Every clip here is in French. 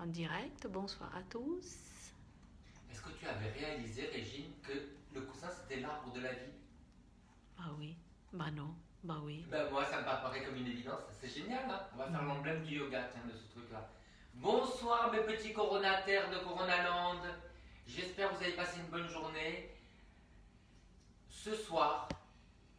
en direct. Bonsoir à tous. Est-ce que tu avais réalisé, Régine, que le coussin c'était l'arbre de la vie? Bah oui, bah non, bah oui. Ben moi ça me paraît comme une évidence, c'est génial, hein. On va faire l'emblème du yoga, tiens, de ce truc-là. Bonsoir mes petits coronataires de Coronaland. J'espère que vous avez passé une bonne journée. Ce soir,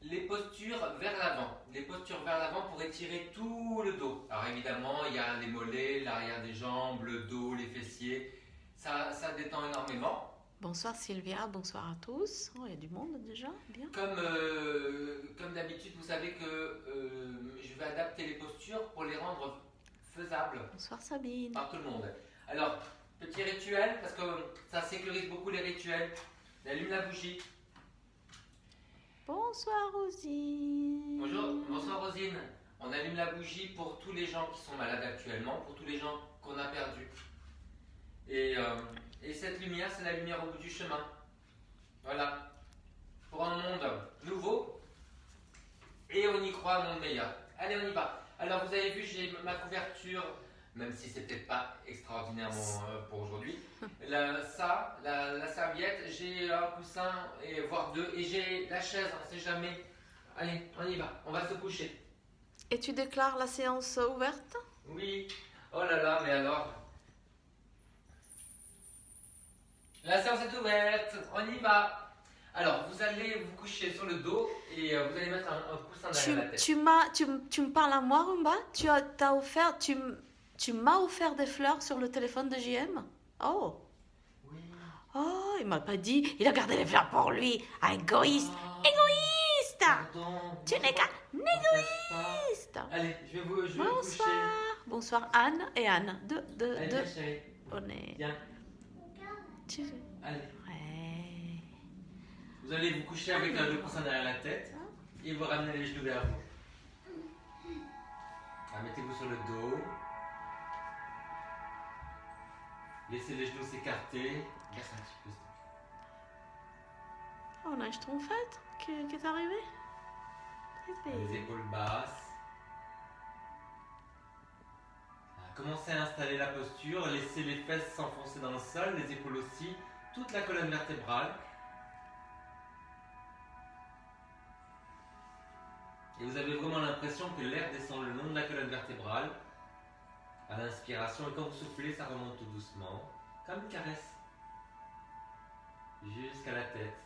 les postures vers l'avant. Les postures vers l'avant pour étirer tout le dos. Alors évidemment, il y a les mollets, l'arrière des jambes, le dos, les fessiers. Ça détend énormément. Bonsoir Sylvia, bonsoir à tous. Oh, il y a du monde déjà, bien. Comme d'habitude, vous savez que je vais adapter les postures pour les rendre faisables Bonsoir Sabine. par tout le monde. Alors, petit rituel, parce que ça sécurise beaucoup les rituels. On allume la bougie. Bonsoir Rosine. Bonjour, bonsoir Rosine. On allume la bougie pour tous les gens qui sont malades actuellement, pour tous les gens qu'on a perdus. Et cette lumière, c'est la lumière au bout du chemin. Voilà. Pour un monde nouveau. Et on y croit, un monde meilleur. Allez, on y va. Alors, vous avez vu, j'ai ma couverture, même si c'est peut-être pas extraordinairement pour aujourd'hui. La serviette, j'ai un coussin, et voire deux, et j'ai la chaise, on sait jamais. Allez, on y va, on va se coucher. Et tu déclares la séance ouverte? Oui. Oh là là, mais alors. La séance est ouverte, on y va. Alors, vous allez vous coucher sur le dos et vous allez mettre un coussin derrière la tête. Tu me parles à moi, Rumba? Tu m'as offert des fleurs sur le téléphone de JM? Oh. Oui. Oh, il m'a pas dit. Il a gardé les fleurs pour lui. Ah, égoïste. Égoïste. Pardon. Tu n'es qu'un égoïste. Allez, je vais vous coucher. Bonsoir. Bonsoir Anne et Anne. Allez, viens, chérie. On est... Viens. Allez. Ouais. Vous allez vous coucher avec le coussin derrière la tête et vous ramenez les genoux vers vous. Alors, mettez-vous sur le dos. Laissez les genoux s'écarter. Baisse un petit peu. On a une schtroumpfette qui est arrivée. Les épaules basses. Commencez à installer la posture. Laissez les fesses s'enfoncer dans le sol, les épaules aussi, toute la colonne vertébrale. Et vous avez vraiment l'impression que l'air descend le long de la colonne vertébrale à l'inspiration. Et quand vous soufflez, ça remonte tout doucement, comme une caresse, jusqu'à la tête.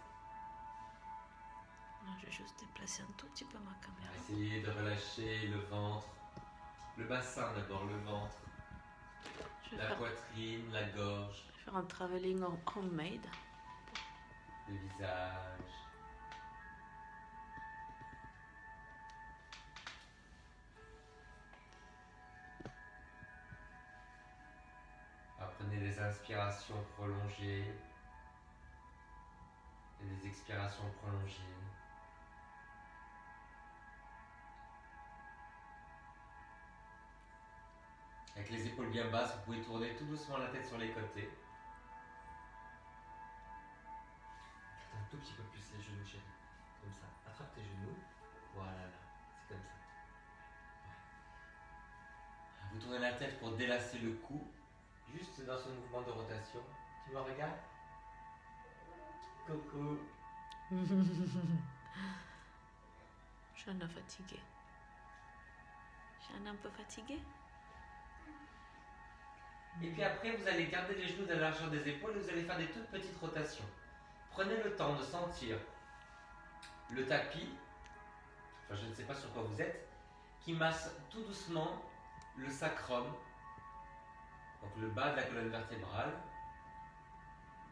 Je vais juste déplacer un tout petit peu ma caméra. Essayez de relâcher le ventre, le bassin d'abord, le ventre, la poitrine, la gorge. Je vais faire un travelling homemade. Le visage. Prenez des inspirations prolongées et des expirations prolongées. Avec les épaules bien basses, vous pouvez tourner tout doucement la tête sur les côtés. Un tout petit peu plus les genoux, chérie. Comme ça. Attrape tes genoux. Voilà, là. C'est comme ça. Ouais. Vous tournez la tête pour délasser le cou. Juste dans ce mouvement de rotation. Tu me regardes? Coucou. Je suis un peu fatiguée. Je suis un peu fatiguée. Et puis après, vous allez garder les genoux de la largeur des épaules et vous allez faire des toutes petites rotations. Prenez le temps de sentir le tapis, enfin je ne sais pas sur quoi vous êtes, qui masse tout doucement le sacrum, donc le bas de la colonne vertébrale.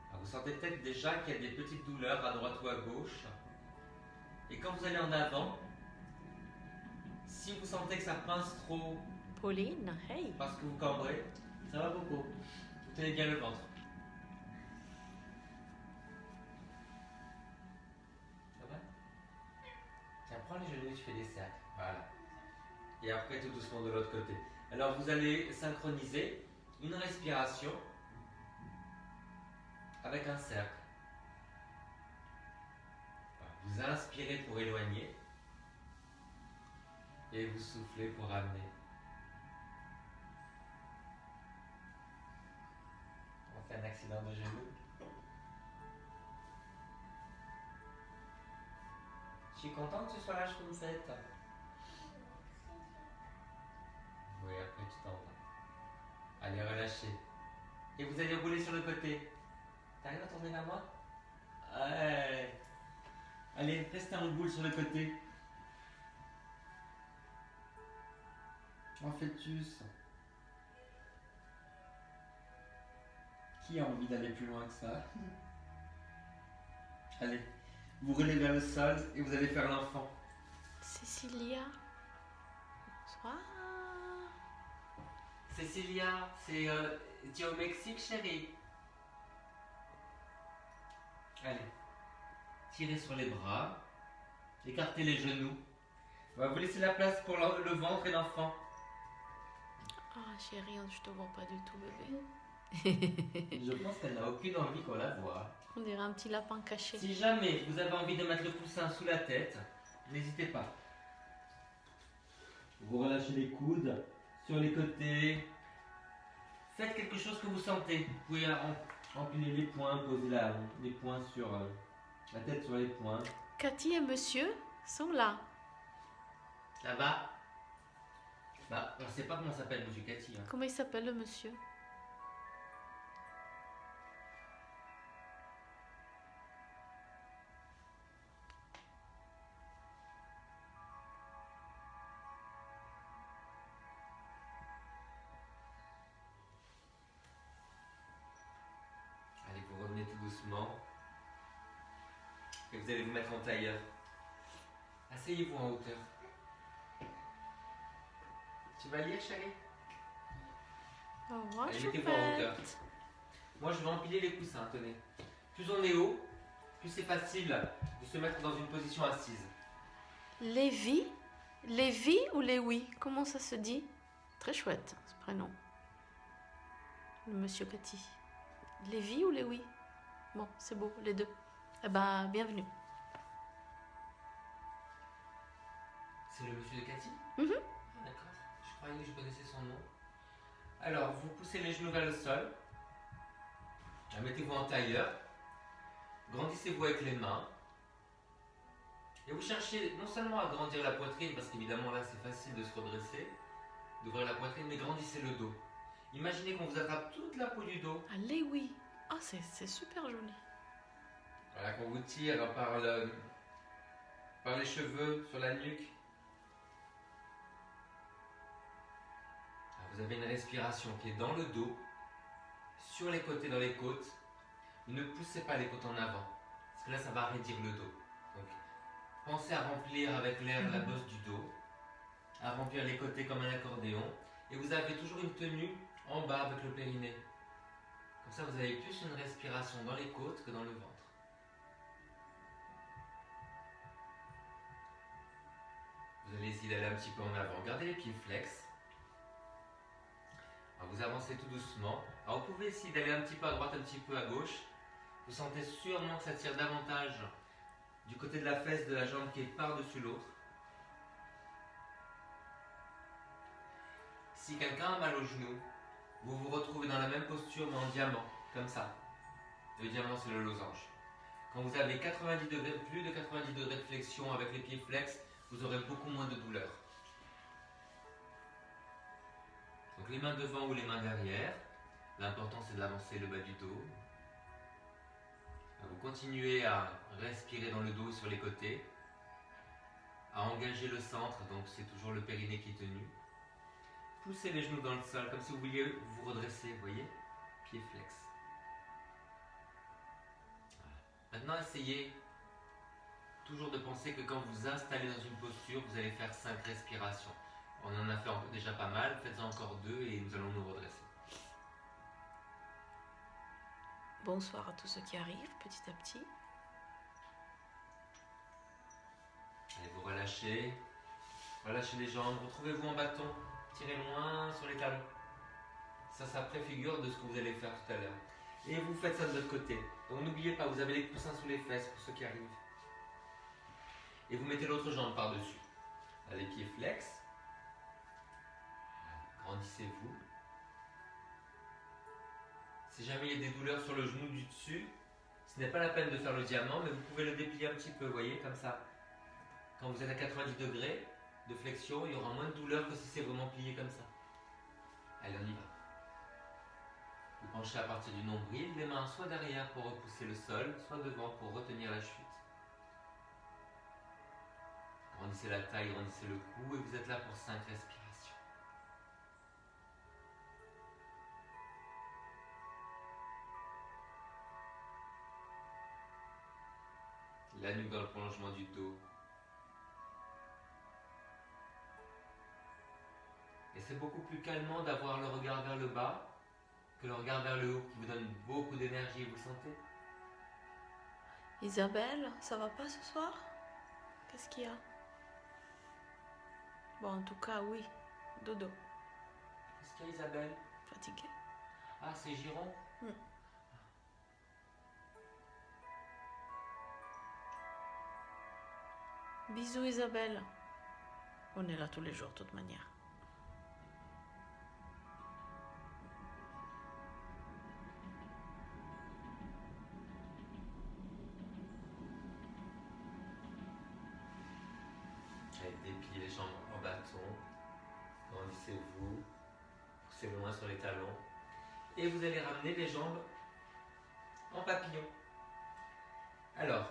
Alors vous sentez peut-être déjà qu'il y a des petites douleurs à droite ou à gauche. Et quand vous allez en avant, si vous sentez que ça pince trop, Pauline, hey. parce que vous cambrez, ça va beaucoup. Vous tenez bien le ventre. Ça va? Tiens, prends les genoux et tu fais des cercles. Voilà. Et après, tout doucement de l'autre côté. Alors, vous allez synchroniser une respiration avec un cercle. Voilà. Vous inspirez pour éloigner et vous soufflez pour ramener. fait un accident de genou. Je suis content que tu sois là, Schtroumpfette. Oui, après tu t'en vas. Allez, relâchez. Et vous allez rouler sur le côté. T'arrives à tourner vers moi? Ouais. Allez, restez en boule sur le côté. En fœtus. Qui a envie d'aller plus loin que ça? Allez, vous roulez vers le sol et vous allez faire l'enfant. Cécilia. Bonsoir. Cécilia, tu es au Mexique, chérie. Allez, tirez sur les bras, écartez les genoux. On va vous laisser la place pour le ventre et l'enfant. Ah, chérie, je te vois pas du tout, bébé. Je pense qu'elle n'a aucune envie qu'on la voie. On dirait un petit lapin caché. Si jamais vous avez envie de mettre le coussin sous la tête, n'hésitez pas. Vous relâchez les coudes sur les côtés. Faites quelque chose que vous sentez. Vous pouvez empiler les poings, poser les poings sur la tête sur les poings. Cathy et monsieur sont là. Ça va? Bah, on ne sait pas comment s'appelle monsieur Cathy. Hein. Comment il s'appelle le monsieur? Allez, vous revenez tout doucement. Et vous allez vous mettre en tailleur. Asseyez-vous en hauteur. Tu vas lire, chérie? Au revoir, Allez, mettez-vous en hauteur. Choupette. Moi, je vais empiler les coussins, tenez. Plus on est haut, plus c'est facile de se mettre dans une position assise. Lévi? Lévi ou Léwi? Comment ça se dit? Très chouette, ce prénom. Le monsieur Cathy. Lévi ou Léwi? Bon, c'est beau, les deux. Eh ben, bienvenue. C'est le monsieur de Cathy? Mhm. Ah, d'accord. Je croyais que je connaissais son nom. Alors, vous poussez les genoux vers le sol. Mettez-vous en tailleur. Grandissez-vous avec les mains. Et vous cherchez non seulement à grandir la poitrine, parce qu'évidemment là c'est facile de se redresser, d'ouvrir la poitrine, mais grandissez le dos. Imaginez qu'on vous attrape toute la peau du dos. Ah, Léwi. Ah, c'est super joli. Voilà, qu'on vous tire par les cheveux sur la nuque. Alors, vous avez une respiration qui est dans le dos, sur les côtés, dans les côtes. Ne poussez pas les côtes en avant, parce que là ça va raidir le dos. Donc, pensez à remplir avec l'air la bosse du dos, à remplir les côtés comme un accordéon. Et vous avez toujours une tenue en bas avec le périnée. Comme ça vous avez plus une respiration dans les côtes que dans le ventre. Vous allez essayer d'aller un petit peu en avant. Gardez les pieds flex. Alors vous avancez tout doucement. Alors vous pouvez essayer d'aller un petit peu à droite, un petit peu à gauche. Vous sentez sûrement que ça tire davantage du côté de la fesse de la jambe qui est par-dessus l'autre. Si quelqu'un a mal au genou, vous vous retrouvez dans la même posture mais en diamant, comme ça. Le diamant c'est le losange. Quand vous avez 90 degrés, plus de 90 degrés de flexion avec les pieds flex, vous aurez beaucoup moins de douleur. Donc les mains devant ou les mains derrière. L'important c'est d'avancer le bas du dos. Vous continuez à respirer dans le dos et sur les côtés, à engager le centre, donc c'est toujours le périnée qui est tenu. Poussez les genoux dans le sol, comme si vous vouliez vous redresser, vous voyez, pied flex. Voilà. Maintenant, essayez toujours de penser que quand vous installez dans une posture, vous allez faire 5 respirations. On en a fait déjà pas mal, faites-en encore 2 et nous allons nous redresser. Bonsoir à tous ceux qui arrivent, petit à petit. Allez, vous relâchez. Relâchez les jambes. Retrouvez-vous en bâton. Tirez loin sur les talons. Ça préfigure de ce que vous allez faire tout à l'heure. Et vous faites ça de l'autre côté. Donc n'oubliez pas, vous avez les coussins sous les fesses pour ceux qui arrivent. Et vous mettez l'autre jambe par-dessus. Les pieds flex. Grandissez-vous. Si jamais il y a des douleurs sur le genou du dessus, ce n'est pas la peine de faire le diamant, mais vous pouvez le déplier un petit peu, vous voyez, comme ça. Quand vous êtes à 90 degrés de flexion, il y aura moins de douleur que si c'est vraiment plié comme ça. Allez, on y va. Vous penchez à partir du nombril, les mains soit derrière pour repousser le sol, soit devant pour retenir la chute. Grandissez la taille, grandissez le cou et vous êtes là pour 5 respirations. La nuque dans le prolongement du dos. Et c'est beaucoup plus calmant d'avoir le regard vers le bas que le regard vers le haut qui vous donne beaucoup d'énergie, vous le sentez? Isabelle, ça va pas ce soir? Qu'est-ce qu'il y a? Bon, en tout cas, oui. Dodo. Qu'est-ce qu'il y a, Isabelle? Fatiguée. Ah, c'est Giron? Bisous Isabelle. On est là tous les jours de toute manière. Allez, dépliez les jambes en bâton. Grandissez-vous. Poussez loin sur les talons. Et vous allez ramener les jambes en papillon. Alors,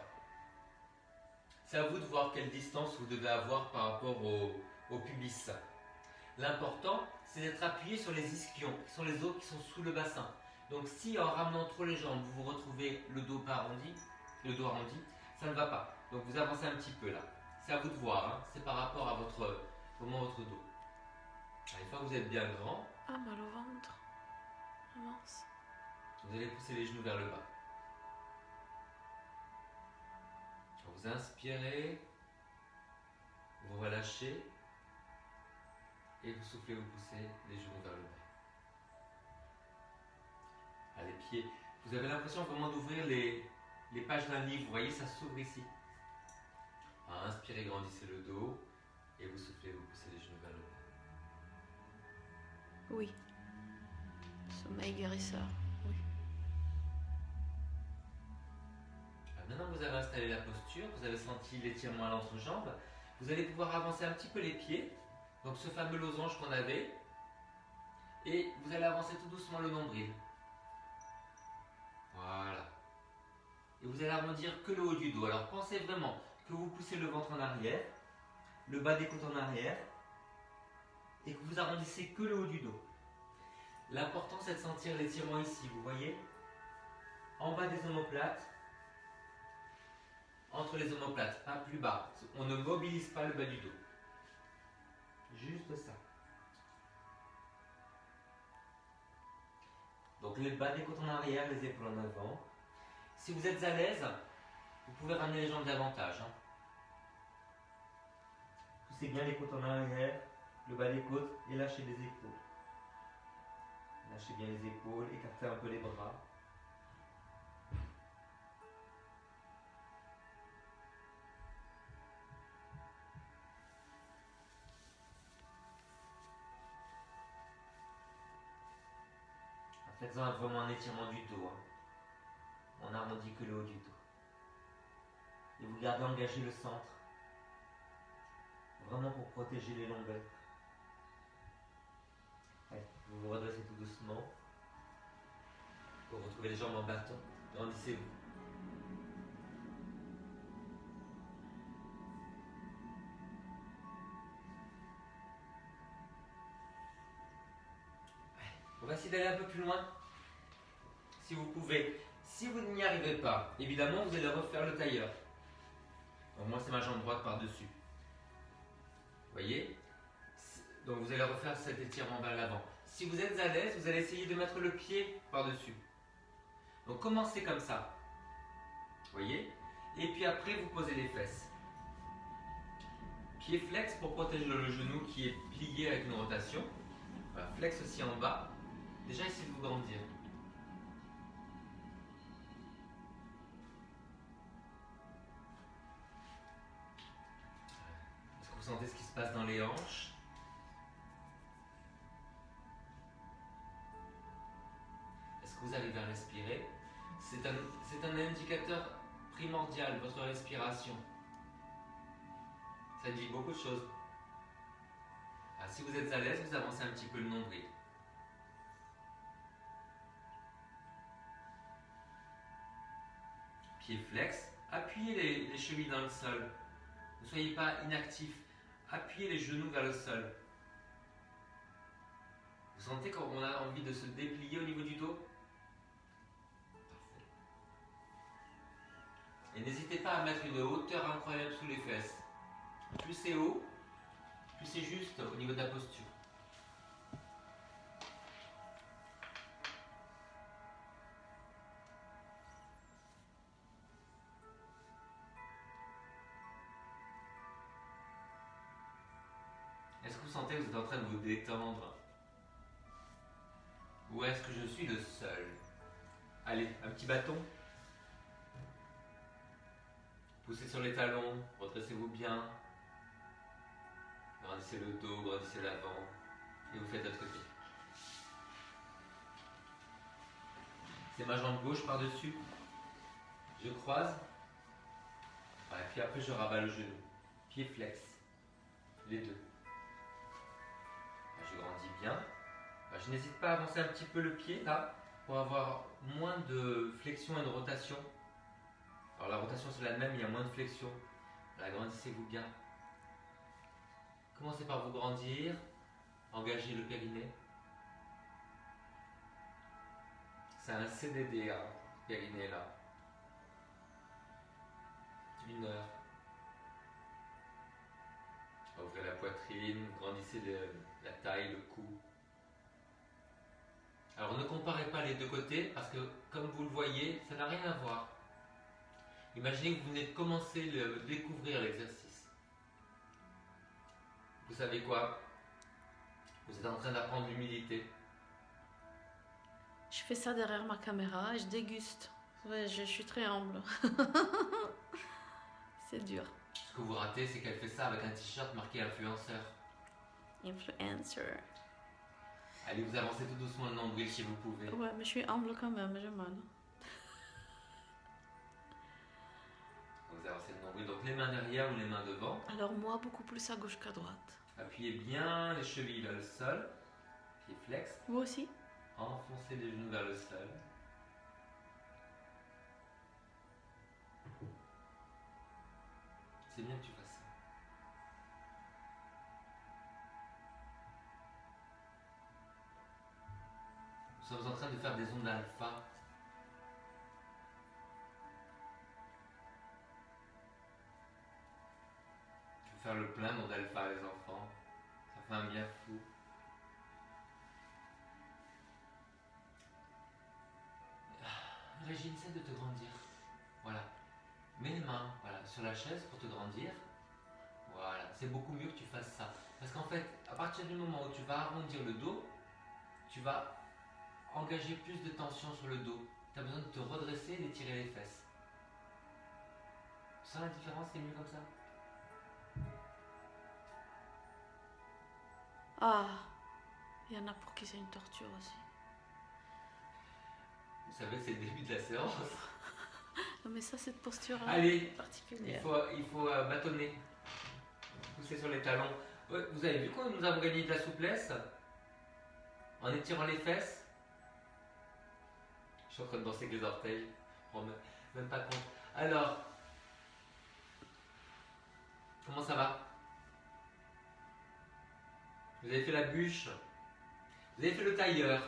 c'est à vous de voir quelle distance vous devez avoir par rapport au pubis. L'important, c'est d'être appuyé sur les ischions, qui sont les os qui sont sous le bassin. Donc si en ramenant trop les jambes, vous vous retrouvez le dos arrondi, ça ne va pas. Donc vous avancez un petit peu là. C'est à vous de voir, hein. C'est par rapport à votre dos. Alors, une fois que vous êtes bien grand, Ah, mal au ventre. Mince. vous allez pousser les genoux vers le bas. Vous inspirez, vous relâchez et vous soufflez, vous poussez les genoux vers le bas. Ah, les pieds, vous avez l'impression vraiment d'ouvrir les pages d'un livre, vous voyez, ça s'ouvre ici. Ah, inspirez, grandissez le dos et vous soufflez, vous poussez les genoux vers le bas. Oui. Sommeil guérisseur. Oui. Maintenant vous avez installé la posture, vous avez senti l'étirement à l'entrejambe, vous allez pouvoir avancer un petit peu les pieds, donc ce fameux losange qu'on avait, et vous allez avancer tout doucement le nombril. Voilà. Et vous allez arrondir que le haut du dos. Alors pensez vraiment que vous poussez le ventre en arrière, le bas des côtes en arrière, et que vous arrondissez que le haut du dos. L'important c'est de sentir l'étirement ici, vous voyez, en bas des omoplates, entre les omoplates, pas plus bas. On ne mobilise pas le bas du dos. Juste ça. Donc les bas des côtes en arrière, les épaules en avant. Si vous êtes à l'aise, vous pouvez ramener les jambes davantage. Hein. Poussez bien les côtes en arrière, le bas des côtes et lâchez les épaules. Lâchez bien les épaules, écartez un peu les bras. Faites-en vraiment un étirement du dos. Hein. On n'arrondit que le haut du dos. Et vous gardez engagé le centre. Vraiment pour protéger les longueurs. Ouais, vous vous redressez tout doucement. Pour retrouver les jambes en bâton. Grandissez-vous. On va essayer d'aller un peu plus loin. Si vous pouvez. Si vous n'y arrivez pas, évidemment, vous allez refaire le tailleur. Donc moi, c'est ma jambe droite par-dessus. Vous voyez? Donc vous allez refaire cet étirement vers l'avant. Si vous êtes à l'aise, vous allez essayer de mettre le pied par-dessus. Donc commencez comme ça. Vous voyez? Et puis après, vous posez les fesses. Pied flex pour protéger le genou qui est plié avec une rotation. Voilà, flex aussi en bas. Déjà, essayez de vous grandir. Est-ce que vous sentez ce qui se passe dans les hanches? Est-ce que que vous arrivez à respirer? C'est un indicateur primordial, votre respiration. Ça dit beaucoup de choses. Alors, si vous êtes à l'aise, vous avancez un petit peu le nombril. Pied flex, appuyez les chevilles dans le sol. Ne soyez pas inactif. Appuyez les genoux vers le sol. Vous sentez qu'on a envie de se déplier au niveau du dos? Parfait. Et n'hésitez pas à mettre une hauteur incroyable sous les fesses. Plus c'est haut, plus c'est juste au niveau de la posture. Est-ce que vous sentez que vous êtes en train de vous détendre? Ou est-ce que je suis le seul? Allez, un petit bâton. Poussez sur les talons, redressez-vous bien. Grandissez le dos, grandissez l'avant. Et vous faites de l'autre côté. C'est ma jambe gauche par-dessus. Je croise. Et puis après, je rabats le genou. Pied flex. Les deux. Je grandis bien. Je n'hésite pas à avancer un petit peu le pied là pour avoir moins de flexion et de rotation. Alors la rotation c'est la même, il y a moins de flexion. Grandissez-vous bien. Commencez par vous grandir. Engagez le périnée. C'est un CDD, hein, périnée là. 1 heure. Ouvrez la poitrine, grandissez la taille, le cou. Alors ne comparez pas les deux côtés parce que comme vous le voyez, ça n'a rien à voir. Imaginez que vous venez de commencer de découvrir l'exercice. Vous savez quoi? Vous êtes en train d'apprendre l'humilité. Je fais ça derrière ma caméra et je déguste. Ouais, je suis très humble. C'est dur. Ce que vous ratez, c'est qu'elle fait ça avec un t-shirt marqué influenceur. Influencer. Allez, vous avancez tout doucement le nombril si vous pouvez. Ouais, mais je suis humble quand même, j'ai mal. Vous avancez le nombril, donc les mains derrière ou les mains devant. Alors moi, beaucoup plus à gauche qu'à droite. Appuyez bien les chevilles vers le sol. Pied flex. Vous aussi? Enfoncez les genoux vers le sol. C'est bien que tu fasses ça. Nous sommes en train de faire des ondes alpha. Il faut faire le plein d'ondes alpha, les enfants. Ça fait un bien fou. Régine, essaie de te grandir. Voilà. Mets les mains sur la chaise pour te grandir. Voilà. C'est beaucoup mieux que tu fasses ça. Parce qu'en fait, à partir du moment où tu vas arrondir le dos, tu vas engager plus de tension sur le dos. Tu as besoin de te redresser et d'étirer les fesses. Tu sens la différence? C'est mieux comme ça? Ah, il y en a pour qui c'est une torture aussi. Vous savez que c'est le début de la séance. Non mais ça, cette posture-là Allez, particulière. il faut bâtonner. Pousser sur les talons. Ouais, vous avez vu quand nous avons gagné de la souplesse en étirant les fesses? Je suis en train de danser avec les orteils. Je ne me rends même pas compte. Alors, comment ça va? Vous avez fait la bûche. Vous avez fait le tailleur.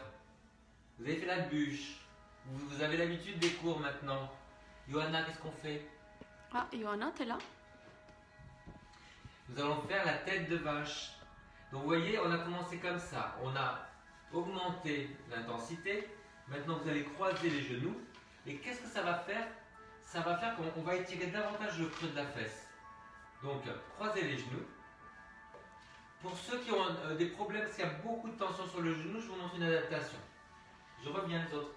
Vous avez fait la bûche. Vous avez l'habitude des cours maintenant. Johanna, qu'est-ce qu'on fait? Ah, Johanna, t'es là? Nous allons faire la tête de vache. Donc vous voyez, on a commencé comme ça. On a augmenté l'intensité. Maintenant, vous allez croiser les genoux. Et qu'est-ce que ça va faire? Ça va faire qu'on va étirer davantage le creux de la fesse. Donc, croisez les genoux. Pour ceux qui ont des problèmes, s'il y a beaucoup de tension sur le genou, je vous montre une adaptation. Je reviens les autres.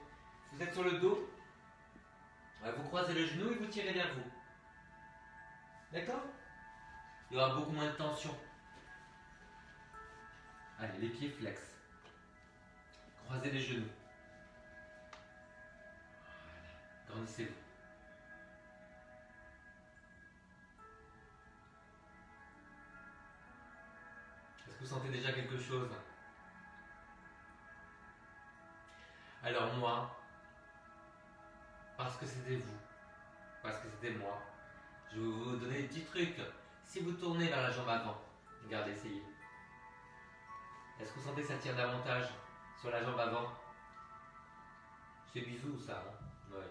Vous êtes sur le dos. Vous croisez le genou et vous tirez vers vous. D'accord? Il y aura beaucoup moins de tension. Allez, les pieds flex. Croisez les genoux. Grandissez-vous. Est-ce que vous sentez déjà quelque chose? Alors moi, parce que c'était vous, parce que c'était moi, je vais vous donner des petits trucs. Si vous tournez vers la jambe avant, regardez, essayez. Est-ce que vous sentez que ça tire davantage sur la jambe avant? C'est bisous ça, hein? Ouais.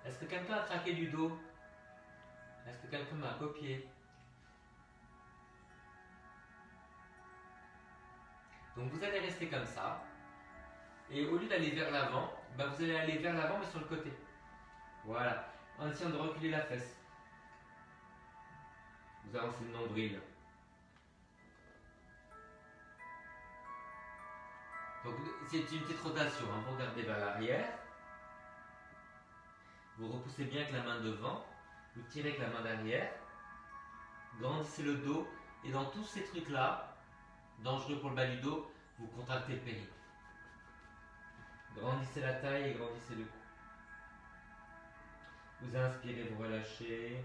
Est-ce que quelqu'un a traqué du dos? Est-ce que quelqu'un m'a copié? Donc vous allez rester comme ça. Et au lieu d'aller vers l'avant, ben vous allez aller vers l'avant mais sur le côté. Voilà. En essayant de reculer la fesse. Vous avancez le nombril. Donc c'est une petite rotation. Hein. Vous regardez vers l'arrière. Vous repoussez bien avec la main devant. Vous tirez avec la main derrière. Grandissez le dos. Et dans tous ces trucs-là, dangereux pour le bas du dos, vous contractez le périnée. Grandissez la taille et grandissez le cou. Vous inspirez, vous relâchez.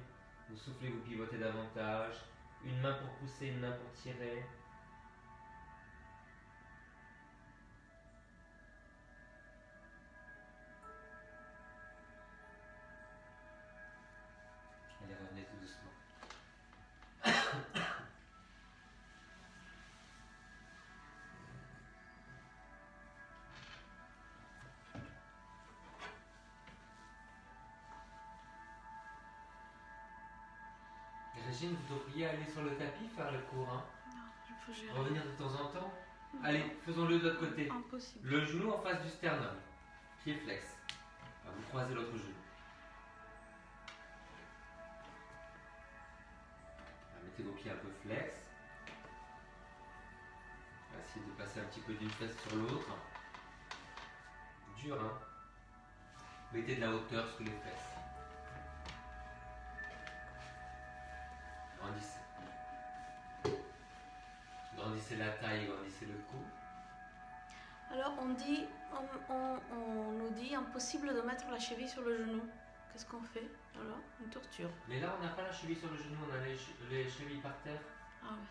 Vous soufflez, vous pivotez davantage. Une main pour pousser, une main pour tirer. Allez, revenez tout doucement. Régine, vous devriez aller sur le tapis faire le cours. Hein. Non, il faut gérer. Revenir de temps en temps. Allez, faisons-le de l'autre côté. Impossible. Le genou en face du sternum. Pied flex. Vous croisez l'autre genou. Mettez vos pieds un peu flex. Essayez de passer un petit peu d'une fesse sur l'autre. Dur, hein. Mettez de la hauteur sous les fesses. Grandissez. Grandissez la taille, grandissez le cou. Alors on nous dit impossible de mettre la cheville sur le genou. Qu'est-ce qu'on fait alors? Une torture. Mais là, on n'a pas la cheville sur le genou, on a les chevilles par terre. Ah oui.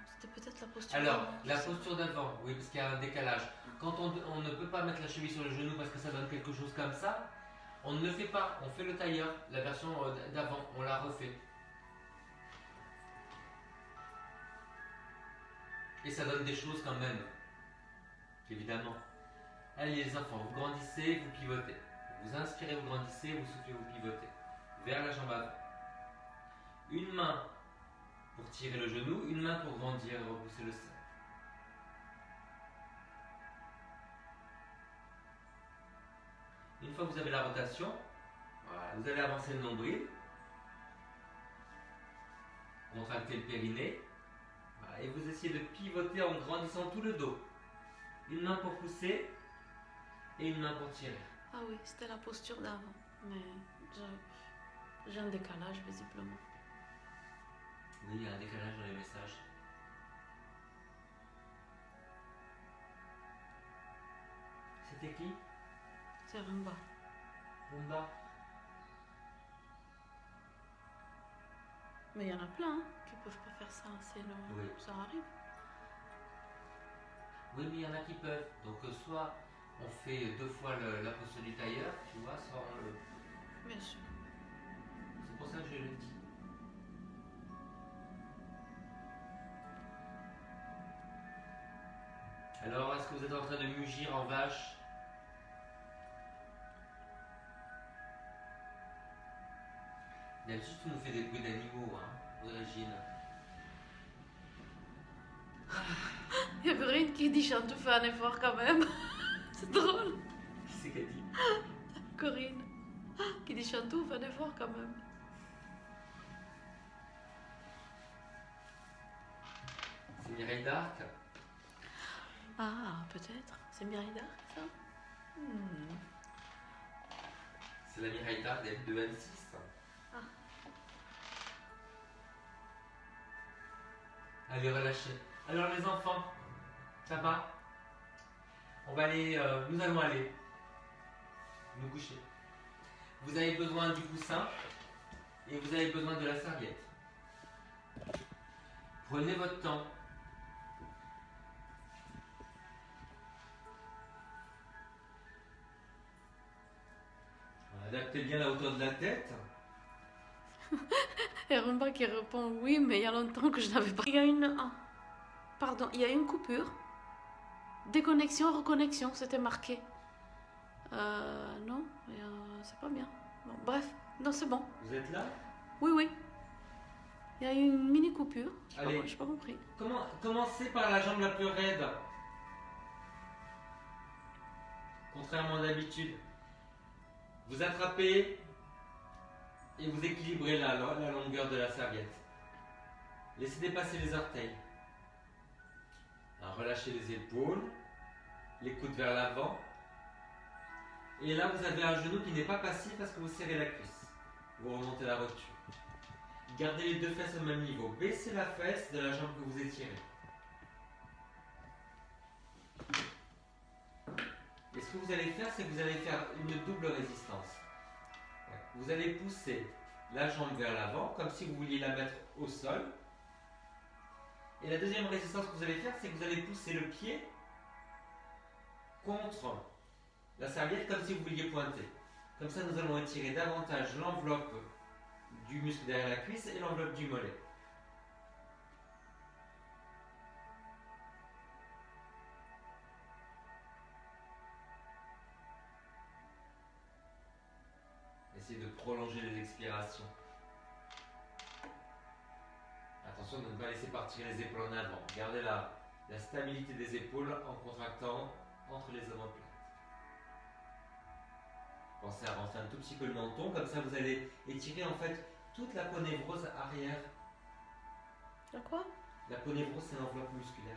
C'était peut-être la posture. Alors, d'avant, la je sais posture d'avant, oui, parce qu'il y a un décalage. Quand on ne peut pas mettre la cheville sur le genou parce que ça donne quelque chose comme ça, on ne le fait pas. On fait le tailleur, la version d'avant, on la refait. Et ça donne des choses quand même. Évidemment. Allez les enfants, vous grandissez, vous pivotez. Vous inspirez, vous grandissez, vous soufflez, vous pivotez. Vers la jambe avant. Une main pour tirer le genou, une main pour grandir et repousser le sein. Une fois que vous avez la rotation, voilà, vous allez avancer le nombril. Contractez le périnée. Voilà, et vous essayez de pivoter en grandissant tout le dos. Une main pour pousser et une main pour tirer. Ah oui, c'était la posture d'avant. Mais j'ai un décalage visiblement. Oui, il y a un décalage dans les messages. C'était qui? C'est Rumba. Rumba. Mais il y en a plein hein, qui peuvent pas faire ça. Oui. Ça arrive. Oui, mais il y en a qui peuvent. Donc soit on fait 2 fois la posture du tailleur, tu vois, soit on le... Bien sûr. C'est pour ça que je le dis. Alors, est-ce que vous êtes en train de mugir en vache? D'habitude, tu nous fais des bruits d'animaux, hein, Régine. Il y a Corinne qui dit Chantou fais un effort quand même. C'est drôle. Qui c'est qu'elle dit? Corinne qui dit Chantou fais un effort quand même. C'est Mireille d'Arc. Ah, peut-être. C'est Mireille d'Arc, ça C'est la Mireille d'Arc de M6. Ah. Allez, relâchez. Alors les enfants, ça va? Nous allons aller nous coucher. Vous avez besoin du coussin et vous avez besoin de la serviette. Prenez votre temps. Adaptez bien la hauteur de la tête. Et Rumba qui répond oui, mais il y a longtemps que je n'avais pas. Il y a une. Ah, pardon, il y a une coupure. Déconnexion, reconnexion, c'était marqué. Non, c'est pas bien. Bon, bref, non, c'est bon. Vous êtes là? Oui, oui. Il y a eu une mini coupure. Allez. Je n'ai pas compris. Commencez par la jambe la plus raide. Contrairement à d'habitude. Vous attrapez et vous équilibrez la longueur de la serviette. Laissez dépasser les orteils. Relâchez les épaules, les coudes vers l'avant. Et là, vous avez un genou qui n'est pas passif parce que vous serrez la cuisse. Vous remontez la rotule. Gardez les deux fesses au même niveau. Baissez la fesse de la jambe que vous étirez. Et ce que vous allez faire, c'est que vous allez faire une double résistance. Vous allez pousser la jambe vers l'avant, comme si vous vouliez la mettre au sol. Et la deuxième résistance que vous allez faire, c'est que vous allez pousser le pied contre la serviette, comme si vous vouliez pointer. Comme ça, nous allons étirer davantage l'enveloppe du muscle derrière la cuisse et l'enveloppe du mollet. Essayez de prolonger les expirations. Attention de ne pas laisser partir les épaules en avant. Gardez la stabilité des épaules en contractant entre les omoplates. Pensez à rentrer un tout petit peu le menton, comme ça vous allez étirer en fait toute la ponévrose arrière. La quoi? La ponévrose, c'est l'enveloppe musculaire.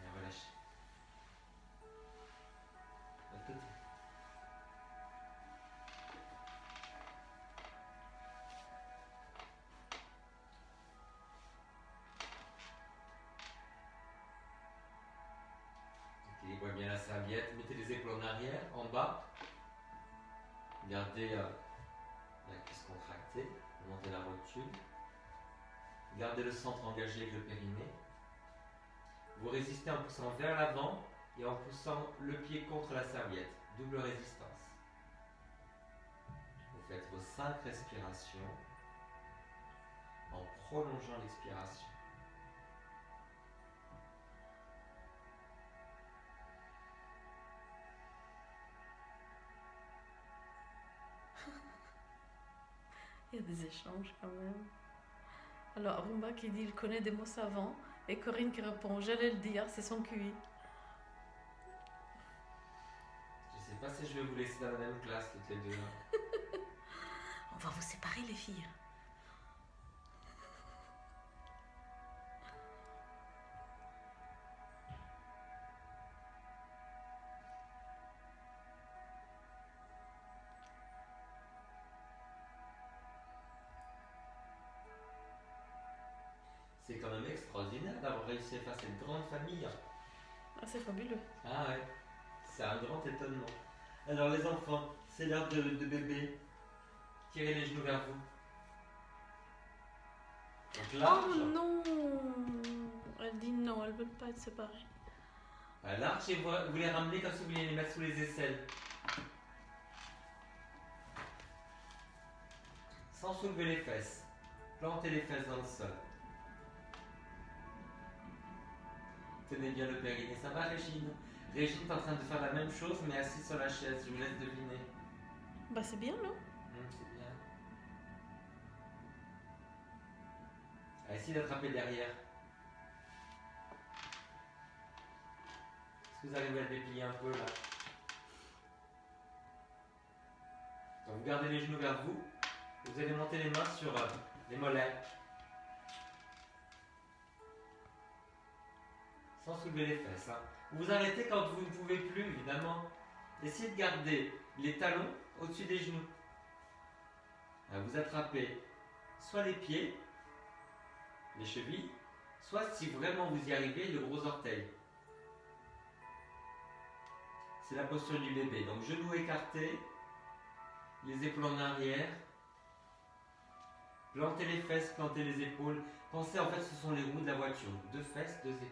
Et relâchez. L'autre côté. Équilibrez bien la serviette, mettez les épaules en arrière, en bas. Gardez la cuisse contractée, montez la rotule. Gardez le centre engagé avec le périnée. Vous résistez en poussant vers l'avant et en poussant le pied contre la serviette. Double résistance. Vous faites vos 5 respirations en prolongeant l'expiration. Il y a des échanges quand même. Alors, Rumba qui dit il connaît des mots savants et Corinne qui répond j'allais le dire, c'est son QI. Je ne sais pas si je vais vous laisser dans la même classe toutes les deux. Là. On va vous séparer les filles. C'est quand même extraordinaire d'avoir réussi à faire cette grande famille. Ah, c'est fabuleux. Ah ouais, c'est un grand étonnement. Alors les enfants, c'est l'heure de bébé. Tirez les genoux vers vous. Donc large. Oh non! Elle dit non, elle ne veut pas être séparée. Large et vous les ramenez comme si vous vouliez les mettre sous les aisselles. Sans soulever les fesses. Plantez les fesses dans le sol. Tenez bien le périnée. Ça va Régine? Régine est en train de faire la même chose mais assise sur la chaise. Je vous laisse deviner. Bah c'est bien, non? C'est bien. Essayez d'attraper derrière. Est-ce que vous arrivez à déplier un peu là? Donc vous gardez les genoux vers vous. Et vous allez monter les mains sur les mollets. sans soulever les fesses. Hein. Vous vous arrêtez quand vous ne pouvez plus, évidemment. Essayez de garder les talons au-dessus des genoux. Vous attrapez soit les pieds, les chevilles, soit si vraiment vous y arrivez, le gros orteil. C'est la posture du bébé. Donc genoux écartés, les épaules en arrière. Plantez les fesses, plantez les épaules. Pensez en fait ce sont les roues de la voiture. 2 fesses, 2 épaules.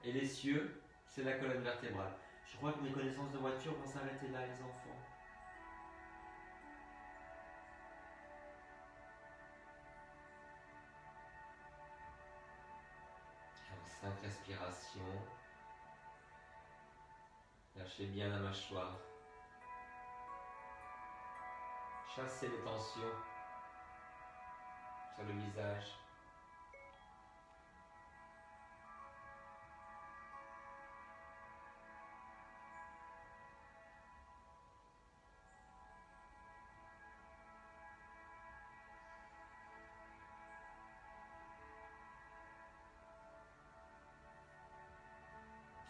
Et les cieux, c'est la colonne vertébrale. Je crois que mes connaissances de voiture vont s'arrêter là, les enfants. Alors, 5 respirations. Lâchez bien la mâchoire. Chassez les tensions sur le visage.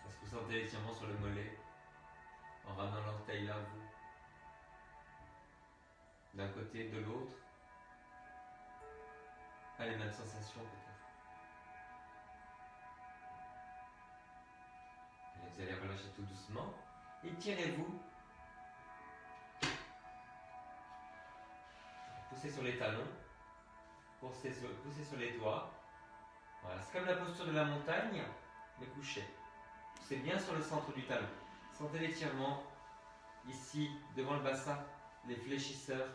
Est-ce que vous sentez l'étirement sur le mollet en ramenant l'orteil vers vous? D'un côté, de l'autre. Pas les mêmes sensations peut-être. Vous allez relâcher tout doucement. Étirez-vous. Poussez sur les talons. Poussez sur les doigts. Voilà, c'est comme la posture de la montagne, mais couché. Poussez bien sur le centre du talon. Sentez l'étirement ici, devant le bassin, les fléchisseurs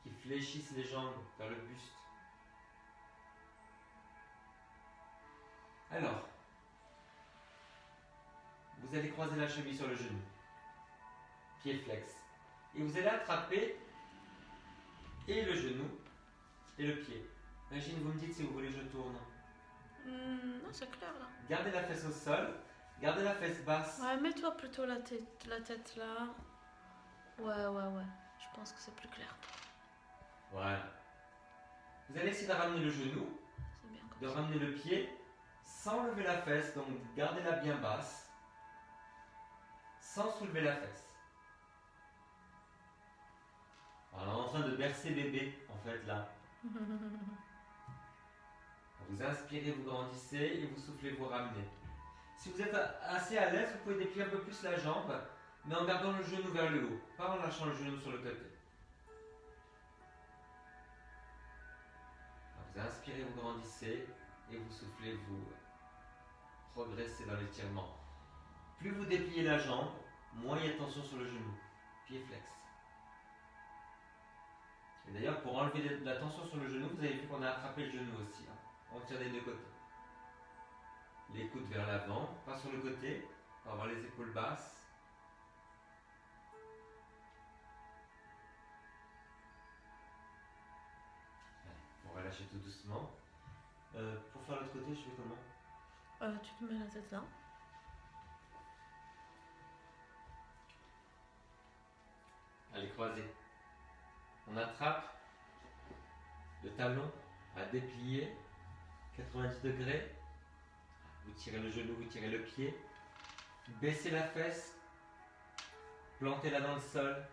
qui fléchissent les jambes vers le buste. Alors, vous allez croiser la cheville sur le genou, pied flex, et vous allez attraper et le genou et le pied. Régine, vous me dites si vous voulez que je tourne. Non, c'est clair là. Gardez la fesse au sol, gardez la fesse basse. Ouais, mets-toi plutôt la tête là. Ouais. Je pense que c'est plus clair. Voilà. Vous allez essayer de ramener le genou, C'est bien comme de ça. ramener le pied sans lever la fesse, donc gardez-la bien basse, sans soulever la fesse. Alors, on est en train de bercer bébé, en fait, là. Vous inspirez, vous grandissez et vous soufflez, vous ramenez. Si vous êtes assez à l'aise, vous pouvez déplier un peu plus la jambe, mais en gardant le genou vers le haut, pas en lâchant le genou sur le côté. Alors, vous inspirez, vous grandissez et vous soufflez, vous progressez dans l'étirement. Plus vous dépliez la jambe, moins il y a de tension sur le genou. Pied flex. Et d'ailleurs, pour enlever la tension sur le genou, vous avez vu qu'on a attrapé le genou aussi. Hein. On tire des 2 côtés. Les coudes vers l'avant, pas sur le côté, pour avoir les épaules basses. Allez, on va lâcher tout doucement. Pour faire l'autre côté, je fais comment? Tu te mets la tête là. Allez, croisez. On attrape le talon à déplier, 90 degrés. Vous tirez le genou, vous tirez le pied. Baissez la fesse. Plantez-la dans le sol.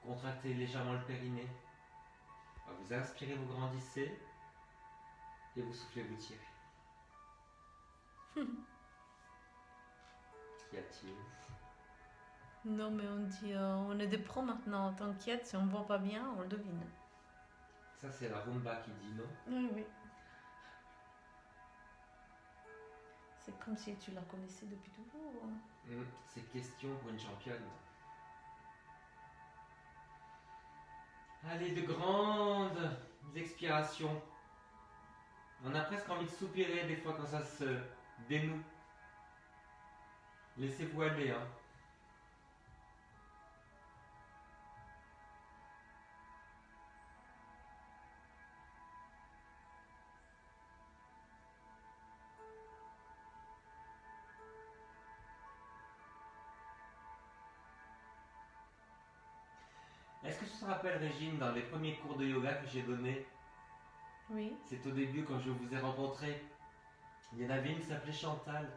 Contractez légèrement le périnée. Vous inspirez, vous grandissez. Et vous soufflez, vous tirez. Qu'y a-t-il? Non, mais on dit, on est des pros maintenant. T'inquiète, si on ne voit pas bien, on le devine. Ça, c'est la rumba qui dit non. Oui. C'est comme si tu la connaissais depuis toujours. C'est question pour une championne. Allez, de grandes expirations. On a presque envie de soupirer des fois quand ça se dénoue. Laissez-vous aller, hein. Est-ce que tu te rappelles, Régine, dans les premiers cours de yoga que j'ai donnés, Oui. C'est au début quand je vous ai rencontré. Il y en avait une qui s'appelait Chantal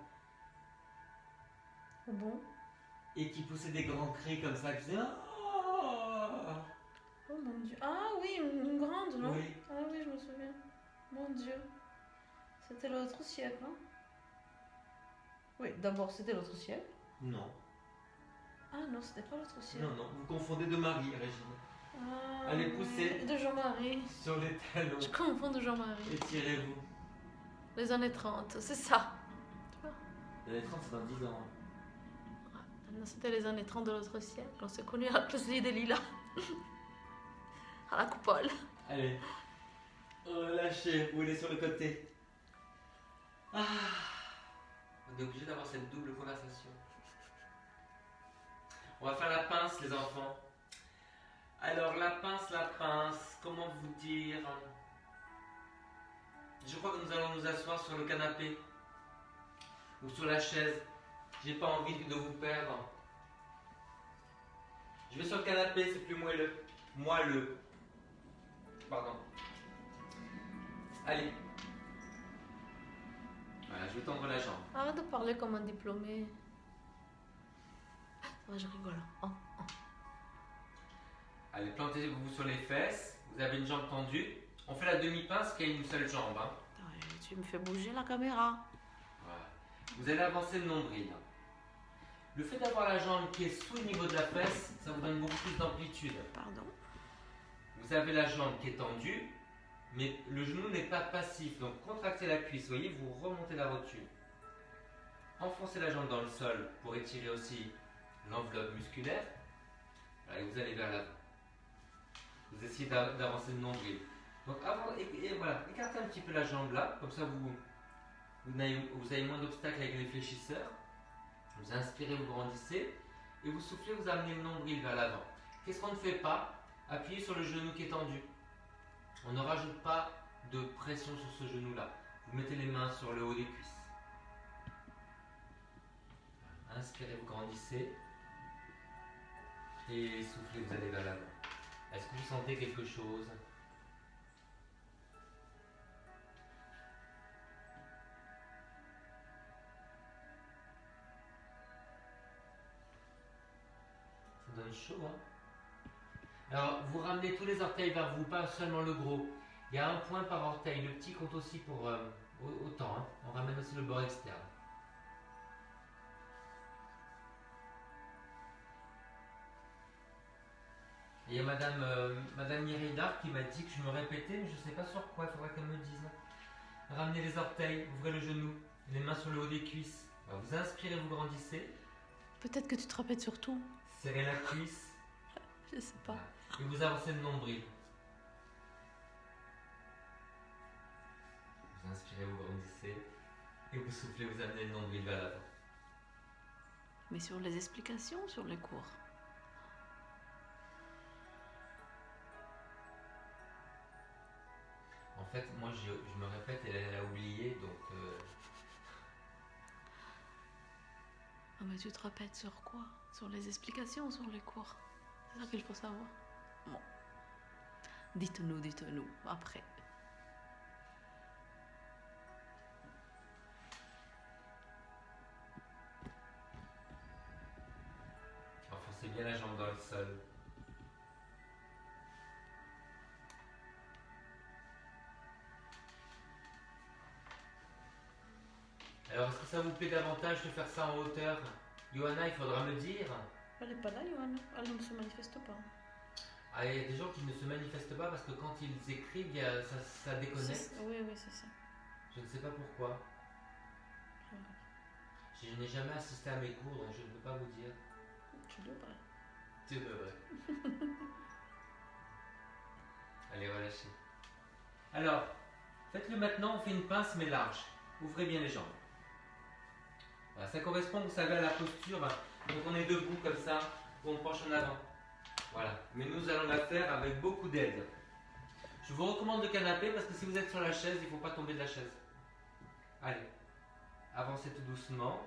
Oh bon? et qui poussait des grands cris comme ça, qui faisait oh. Oh mon Dieu. Ah oui, une grande, non? Oui. Ah oui, je me souviens. Mon Dieu. C'était l'autre siècle, hein? Oui, d'abord c'était l'autre siècle. Non, Ah non, c'était pas l'autre siècle. non, vous confondez de Marie, Régine. Ah, Allez, poussez. De Jean-Marie. Sur les talons. Je confonds de Jean-Marie. Étirez-vous. Les années 30, c'est ça. Tu vois? Les années 30, c'est dans 10 ans. Non, c'était les années 30 de l'autre siècle. On s'est connus à la place des Lilas. À la coupole. Allez. Relâchez, roulez sur le côté. Ah. On est obligé d'avoir cette double conversation. On va faire la pince, les enfants. Alors, la pince, comment vous dire? Je crois que nous allons nous asseoir sur le canapé ou sur la chaise. J'ai pas envie de vous perdre. Je vais sur le canapé, c'est plus moelleux. Moelleux. Pardon. Allez. Voilà, je vais tendre la jambe. Arrête de parler comme un diplômé. Ça va, je rigole. Oh. Allez, plantez-vous sur les fesses. Vous avez une jambe tendue. On fait la demi-pince qui a une seule jambe. Hein. Tu me fais bouger la caméra. Voilà. Vous allez avancer le nombril. Le fait d'avoir la jambe qui est sous le niveau de la fesse, ça vous donne beaucoup plus d'amplitude. Pardon. Vous avez la jambe qui est tendue, mais le genou n'est pas passif. Donc contractez la cuisse, voyez, vous remontez la rotule. Enfoncez la jambe dans le sol pour étirer aussi l'enveloppe musculaire. Allez, vous allez vers l'avant. Vous essayez d'avancer le nombril. Donc avant, et voilà, écartez un petit peu la jambe là, comme ça vous avez moins d'obstacles avec les fléchisseurs. Vous inspirez, vous grandissez, et vous soufflez, vous amenez le nombril vers l'avant. Qu'est-ce qu'on ne fait pas? Appuyez sur le genou qui est tendu. On ne rajoute pas de pression sur ce genou-là. Vous mettez les mains sur le haut des cuisses. Inspirez, vous grandissez. Et soufflez, vous allez vers l'avant. Est-ce que vous sentez quelque chose? Ça donne chaud, hein? Alors, vous ramenez tous les orteils vers vous, pas seulement le gros. Il y a un point par orteil. Le petit compte aussi pour autant. Hein. On ramène aussi le bord externe. Et il y a Madame Mireille qui m'a dit que je me répétais, mais je ne sais pas sur quoi, il faudrait qu'elle me dise. Ramenez les orteils, ouvrez le genou, les mains sur le haut des cuisses. Alors, vous inspirez, vous grandissez. Peut-être que tu te répètes sur tout. Serrez la cuisse. Je sais pas. Et vous avancez le nombril. Vous inspirez, vous grandissez. Et vous soufflez, vous amenez le nombril vers l'avant. Mais sur les explications, sur les cours. En fait, moi je me répète, elle a oublié, donc... Ah mais tu te répètes sur quoi? Sur les explications ou sur les cours? C'est ça qu'il faut savoir. Bon. Dites-nous, après. Enfoncez bien la jambe dans le sol. Alors, est-ce que ça vous plaît davantage de faire ça en hauteur? Johanna, il faudra me dire. Elle n'est pas là, Johanna. Elle ne se manifeste pas. Ah, il y a des gens qui ne se manifestent pas parce que quand ils écrivent, ça déconnecte. Oui, c'est ça. Je ne sais pas pourquoi. Je n'ai jamais assisté à mes cours, donc je ne peux pas vous dire. Tu devrais. Tu devrais. Allez, relâchez. Alors, faites-le maintenant, on fait une pince mais large. Ouvrez bien les jambes. Voilà, ça correspond, vous savez, à la posture. Donc on est debout comme ça, on penche en avant. Voilà. Mais nous allons la faire avec beaucoup d'aide. Je vous recommande le canapé parce que si vous êtes sur la chaise, il ne faut pas tomber de la chaise. Allez. Avancez tout doucement.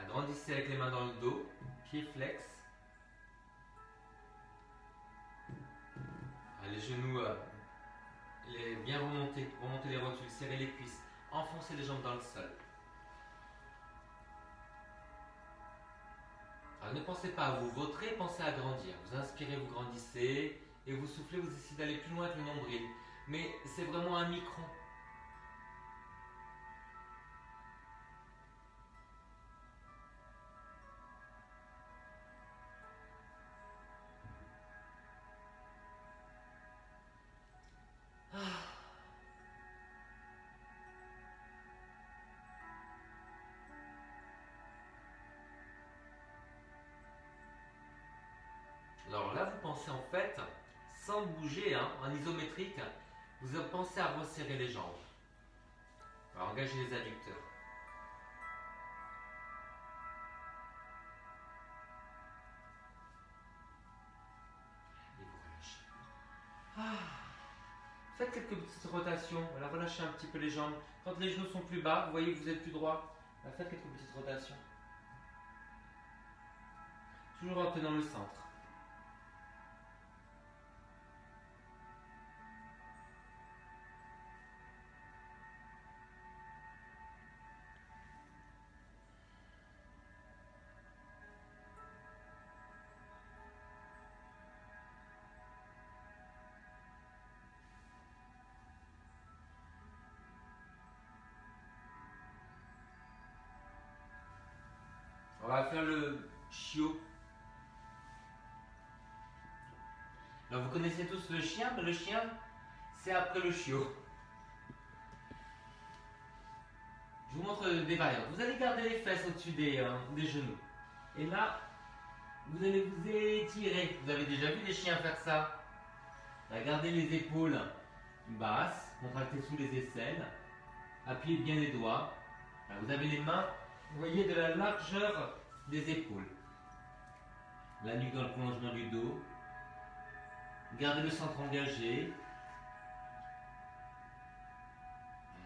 Agrandissez avec les mains dans le dos. Pieds flex. Les genoux bien remonter, remonter les rotules, serrer les cuisses, enfoncer les jambes dans le sol. Alors ne pensez pas à vous vautrer, pensez à grandir. Vous inspirez, vous grandissez, et vous soufflez, vous essayez d'aller plus loin que le nombril. Mais c'est vraiment un micron. Alors là, vous pensez en fait, sans bouger, hein, en isométrique, vous pensez à resserrer les jambes. Alors engagez les adducteurs. Et vous relâchez. Faites quelques petites rotations. Voilà, relâchez un petit peu les jambes. Quand les genoux sont plus bas, vous voyez que vous êtes plus droit. Faites quelques petites rotations. Toujours en tenant le centre. On va faire le chiot. Alors vous connaissez tous le chien, mais le chien, c'est après le chiot. Je vous montre des variantes. Vous allez garder les fesses au-dessus des genoux. Et là, vous allez vous étirer. Vous avez déjà vu les chiens faire ça. Là, gardez les épaules basses, contractez sous les aisselles. Appuyez bien les doigts. Là, vous avez les mains, vous voyez, de la largeur des épaules. La nuque dans le prolongement du dos. Gardez le centre engagé.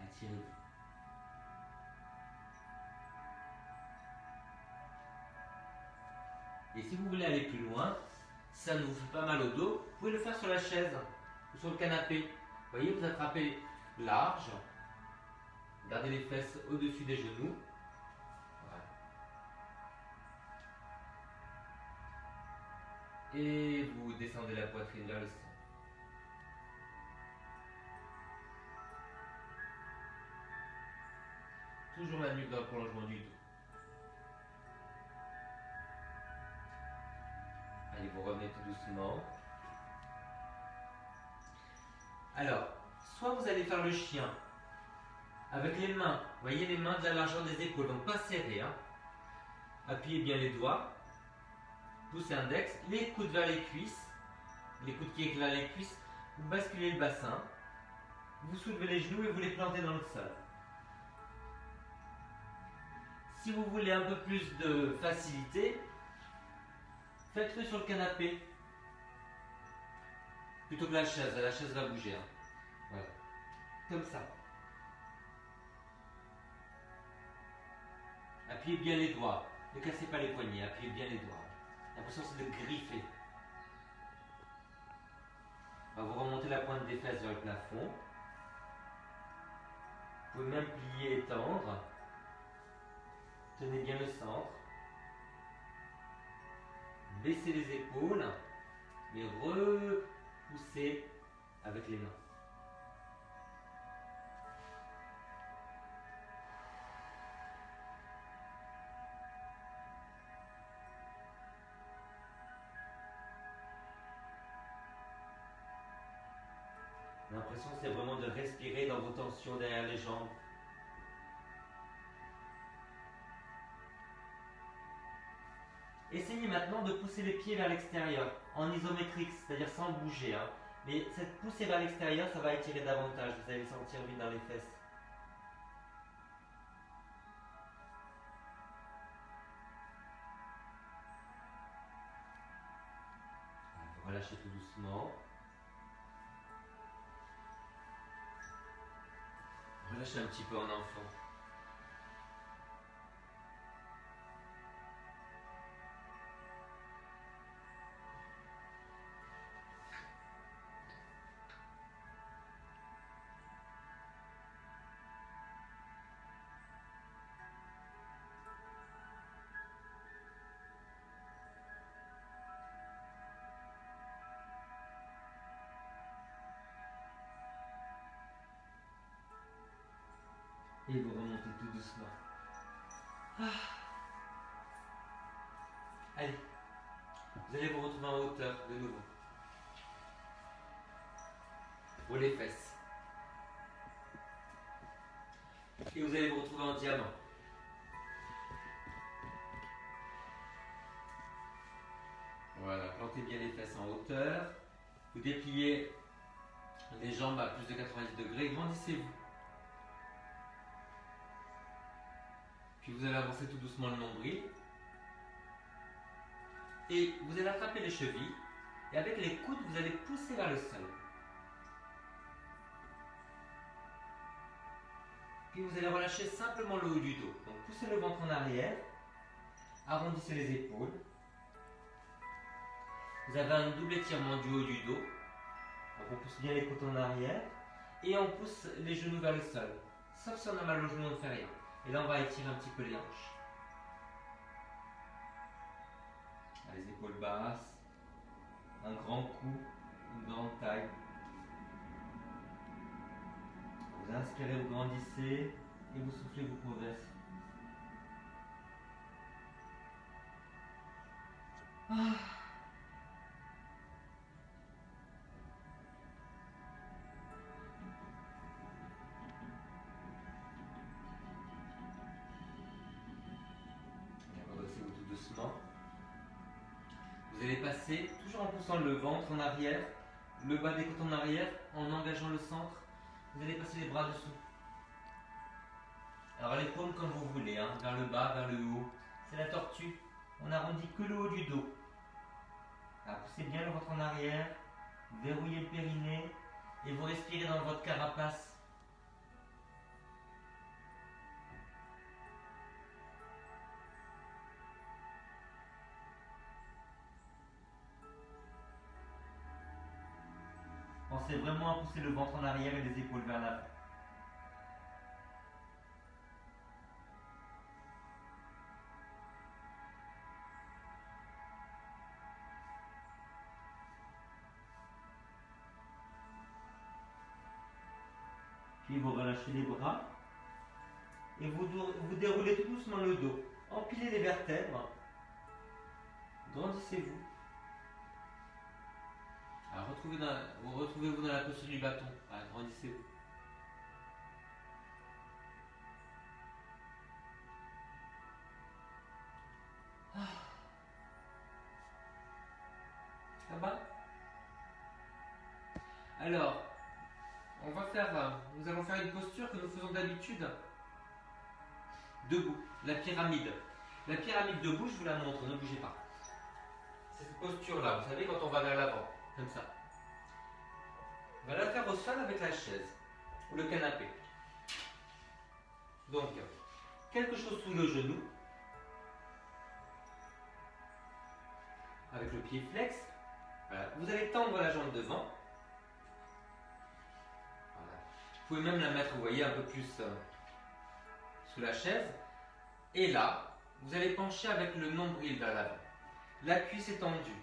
Étirez-vous. Et si vous voulez aller plus loin, ça ne vous fait pas mal au dos, vous pouvez le faire sur la chaise ou sur le canapé. Vous voyez, vous attrapez large, gardez les fesses au-dessus des genoux. Voilà. Et vous descendez la poitrine vers le centre. Toujours la nuque dans le prolongement du dos. Allez, vous revenez tout doucement. Alors, soit vous allez faire le chien avec les mains, vous voyez les mains de la largeur des épaules, donc pas serrées. Hein. Appuyez bien les doigts, pouce index, les coudes vers les cuisses, les coudes qui éclairent les cuisses, vous basculez le bassin, vous soulevez les genoux et vous les plantez dans le sol. Si vous voulez un peu plus de facilité, faites-le sur le canapé. Plutôt que la chaise va bouger. Hein. Voilà. Comme ça. Appuyez bien les doigts. Ne cassez pas les poignets, appuyez bien les doigts. L'impression c'est de griffer. Vous remontez la pointe des fesses vers le plafond. Vous pouvez même plier et tendre. Tenez bien le centre. Baissez les épaules, mais repoussez avec les mains. L'impression c'est vraiment de respirer dans vos tensions derrière les jambes. Essayez maintenant de pousser les pieds vers l'extérieur, en isométrique, c'est-à-dire sans bouger. Hein. Mais cette poussée vers l'extérieur, ça va étirer davantage, vous allez sentir vite dans les fesses. Vous relâchez tout doucement. Relâchez un petit peu en enfant. Et vous remontez tout doucement. Ah. Allez, vous allez vous retrouver en hauteur de nouveau. Pour les fesses. Et vous allez vous retrouver en diamant. Voilà, plantez bien les fesses en hauteur. Vous dépliez les jambes à plus de 90 degrés. Grandissez-vous. Puis vous allez avancer tout doucement le nombril. Et vous allez attraper les chevilles. Et avec les coudes, vous allez pousser vers le sol. Puis vous allez relâcher simplement le haut du dos. Donc poussez le ventre en arrière. Arrondissez les épaules. Vous avez un double étirement du haut du dos. Donc on pousse bien les côtes en arrière. Et on pousse les genoux vers le sol. Sauf si on a mal aux genoux, on ne fait rien. Et là on va étirer un petit peu les hanches. Les épaules basses. Un grand cou. Une grande taille. Vous inspirez, vous grandissez. Et vous soufflez, vous progressez. Ah. Redressez-vous tout doucement. Vous allez passer, toujours en poussant le ventre en arrière, le bas des côtes en arrière, en engageant le centre. Vous allez passer les bras dessous. Alors les paumes comme vous voulez, hein, vers le bas, vers le haut. C'est la tortue. On n'arrondit que le haut du dos. Alors poussez bien le ventre en arrière, verrouillez le périnée et vous respirez dans votre carapace. Pensez vraiment à pousser le ventre en arrière et les épaules vers l'avant. Puis vous relâchez les bras et vous déroulez tout doucement le dos. Empilez les vertèbres. Grandissez-vous. Alors retrouvez-vous dans la posture du bâton. Alors, grandissez-vous. Ça va? Alors, nous allons faire une posture que nous faisons d'habitude debout, la pyramide. La pyramide debout, je vous la montre, ne bougez pas. C'est cette posture-là, vous savez, quand on va vers l'avant, comme ça. On va la faire au sol avec la chaise ou le canapé. Donc, quelque chose sous le genou, avec le pied flex. Voilà. Vous allez tendre la jambe devant. Voilà. Vous pouvez même la mettre, vous voyez, un peu plus sous la chaise. Et là, vous allez pencher avec le nombril vers l'avant. La cuisse est tendue.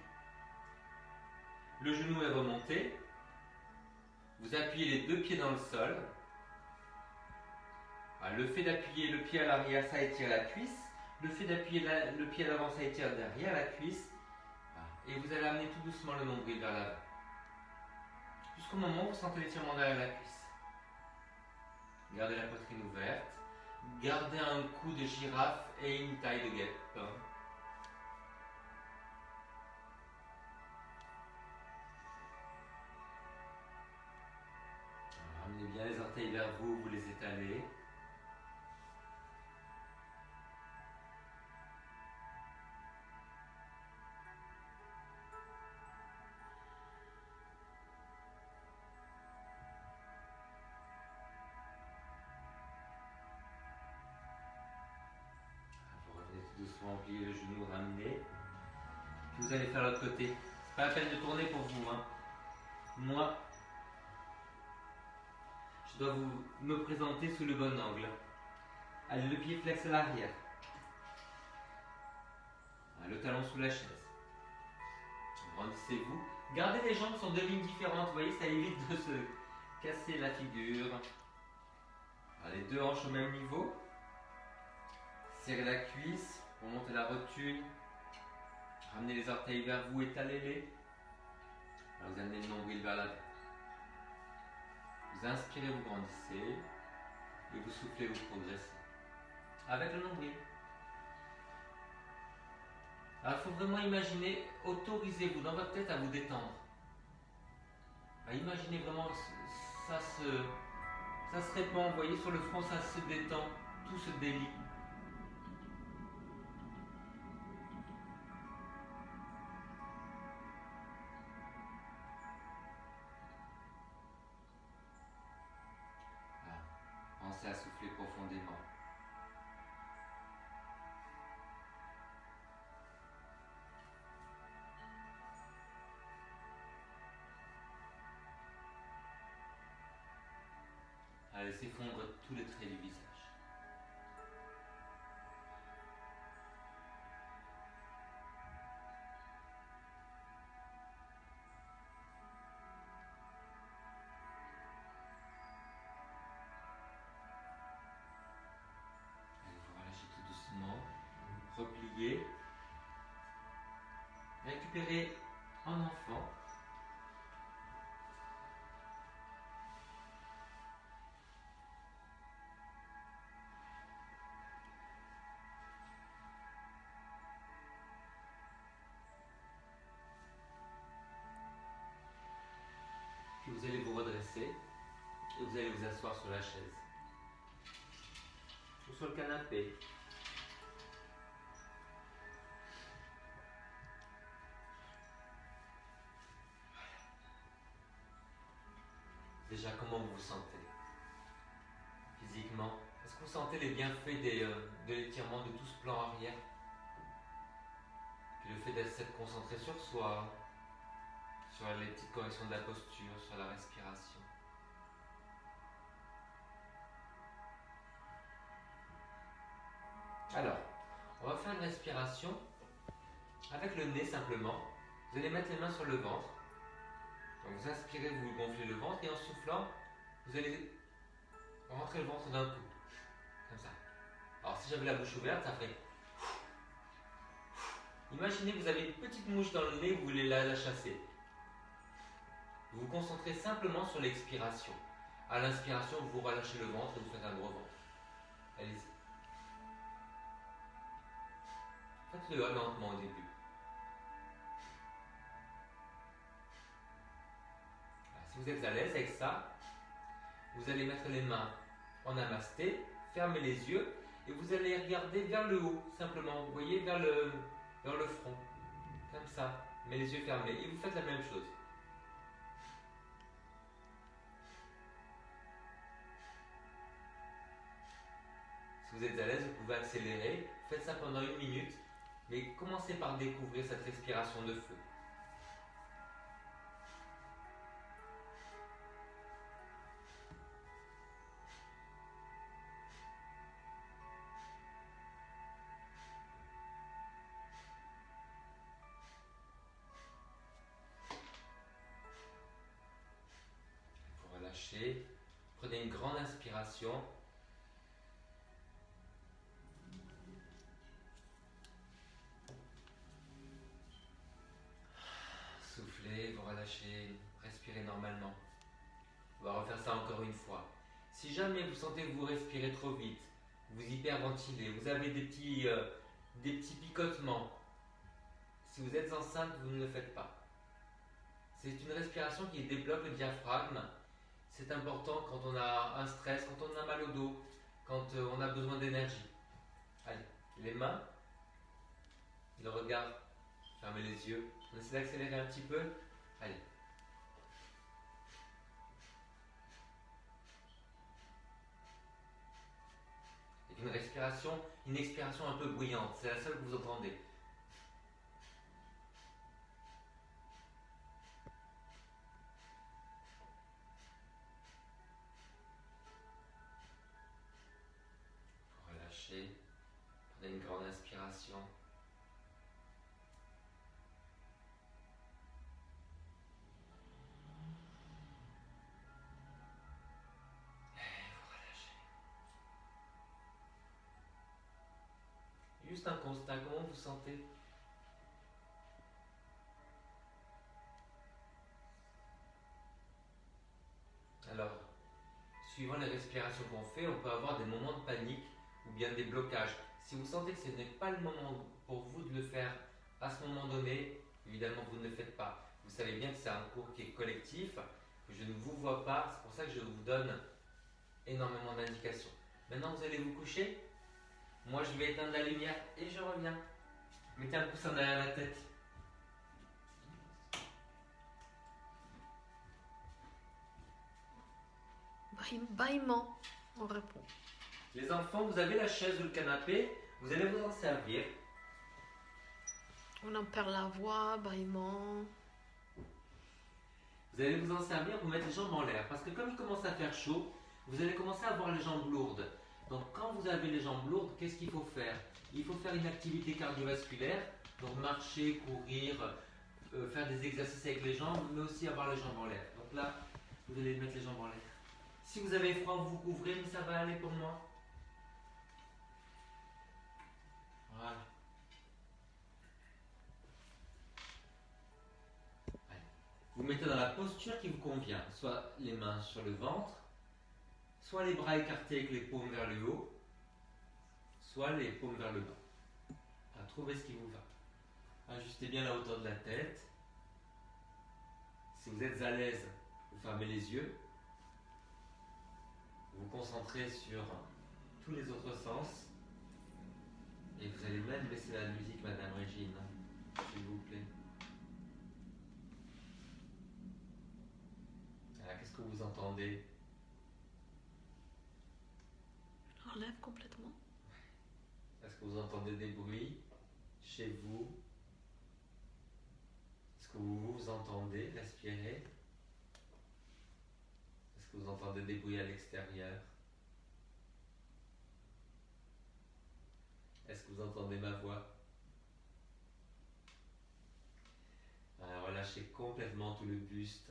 Le genou est remonté. Vous appuyez les deux pieds dans le sol. Voilà. Le fait d'appuyer le pied à l'arrière, ça étire la cuisse. Le fait d'appuyer le pied à l'avant, ça étire derrière la cuisse. Et vous allez amener tout doucement le nombril vers l'avant. Jusqu'au moment où vous sentez l'étirement derrière la cuisse. Gardez la poitrine ouverte. Gardez un cou de girafe et une taille de guêpe. Amenez bien les orteils vers vous, vous les étalez. Doucement, pliez le genou, ramenez. Puis vous allez faire l'autre côté. C'est pas la peine de tourner pour vous. Hein. Moi, je dois me présenter sous le bon angle. Allez, le pied flex à l'arrière. Le talon sous la chaise. Grandissez-vous. Gardez les jambes sur deux lignes différentes. Vous voyez, ça évite de se casser la figure. Alors, les deux hanches au même niveau. Serrez la cuisse, remontez la rotule. Ramenez les orteils vers vous, étalez-les. Vous amenez le nombril vers l'avant. Vous inspirez, vous grandissez. Et vous soufflez, vous progressez. Avec le nombril. Alors, il faut vraiment imaginer, autorisez-vous dans votre tête à vous détendre. Imaginez vraiment, ça se répand, vous voyez, sur le front, ça se détend, tout se délie. Voilà. Pensez à souffler profondément. Allez, s'effondre tous les traits du visage. Allez, vous relâchez tout doucement. Repliez. Récupérez en enfant. Puis vous allez vous redresser et vous allez vous asseoir sur la chaise ou sur le canapé. Déjà, comment vous vous sentez physiquement? Est-ce que vous sentez les bienfaits de l'étirement de tout ce plan arrière? Puis le fait d'être concentré sur soi, sur les petites corrections de la posture, sur la respiration. Alors, on va faire une respiration avec le nez simplement. Vous allez mettre les mains sur le ventre. Donc vous inspirez, vous gonflez le ventre et en soufflant, vous allez rentrer le ventre d'un coup. Comme ça. Alors si j'avais la bouche ouverte, ça ferait... Imaginez que vous avez une petite mouche dans le nez, vous voulez la chasser. Vous vous concentrez simplement sur l'expiration. À l'inspiration, vous relâchez le ventre et vous faites un gros ventre. Allez-y. Faites-le lentement au début. Alors, si vous êtes à l'aise avec ça, vous allez mettre les mains en namasté, fermez les yeux et vous allez regarder vers le haut, simplement. Vous voyez, vers le front. Comme ça. Mais les yeux fermés. Et vous faites la même chose. Si vous êtes à l'aise, vous pouvez accélérer. Faites ça pendant 1 minute. Mais commencez par découvrir cette respiration de feu. Vous relâchez. Prenez une grande inspiration. Soufflez, vous relâchez, respirez normalement. On va refaire ça encore une fois. Si jamais vous sentez que vous respirez trop vite, vous hyperventilez, vous avez des petits picotements, si vous êtes enceinte, vous ne le faites pas. C'est une respiration qui développe le diaphragme. C'est important quand on a un stress, quand on a mal au dos, quand on a besoin d'énergie. Allez, les mains, le regard, fermez les yeux. On essaie d'accélérer un petit peu. Allez. Avec une respiration, une expiration un peu bruyante. C'est la seule que vous entendez. Vous relâchez. Prenez une grande inspiration. juste un constat, comment vous sentez? Alors, suivant les respirations qu'on fait, on peut avoir des moments de panique ou bien des blocages. Si vous sentez que ce n'est pas le moment pour vous de le faire à ce moment donné, évidemment vous ne le faites pas. Vous savez bien que c'est un cours qui est collectif, que je ne vous vois pas, c'est pour ça que je vous donne énormément d'indications. Maintenant vous allez vous coucher, moi je vais éteindre la lumière et je reviens. Mettez un coussin derrière la tête. Bâillement, on répond. Les enfants, vous avez la chaise ou le canapé, vous allez vous en servir. On en perd la voix, bâillement. Vous allez vous en servir, vous mettre les jambes en l'air. Parce que comme il commence à faire chaud, vous allez commencer à avoir les jambes lourdes. Donc quand vous avez les jambes lourdes, qu'est-ce qu'il faut faire? Il faut faire une activité cardiovasculaire, donc marcher, courir, faire des exercices avec les jambes, mais aussi avoir les jambes en l'air. Donc là, vous allez mettre les jambes en l'air. Si vous avez froid, vous vous couvrez, mais ça va aller pour moi. Voilà. Allez. Vous mettez dans la posture qui vous convient, soit les mains sur le ventre, soit les bras écartés avec les paumes vers le haut, soit les paumes vers le bas. Trouvez ce qui vous va. Ajustez bien la hauteur de la tête. Si vous êtes à l'aise, vous fermez les yeux. Vous vous concentrez sur tous les autres sens. Et vous allez même baisser la musique, Madame Régine, s'il vous plaît. Qu'est-ce que vous entendez? Je l'enlève complètement. Est-ce que vous entendez des bruits chez vous? Est-ce que vous entendez respirer? Est-ce que vous entendez des bruits à l'extérieur? Est-ce que vous entendez ma voix? Relâchez complètement tout le buste,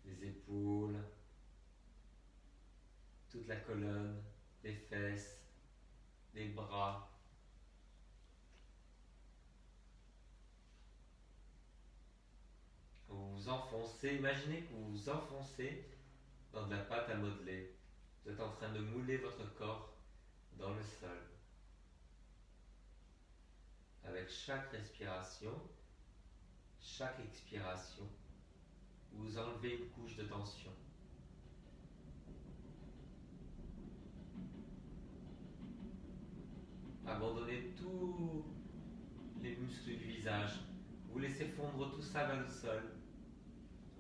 les épaules, toute la colonne, les fesses, les bras. Vous vous enfoncez, imaginez que vous vous enfoncez dans de la pâte à modeler. Vous êtes en train de mouler votre corps dans le sol. Avec chaque respiration, chaque expiration, vous enlevez une couche de tension. Abandonnez tous les muscles du visage. Vous laissez fondre tout ça vers le sol.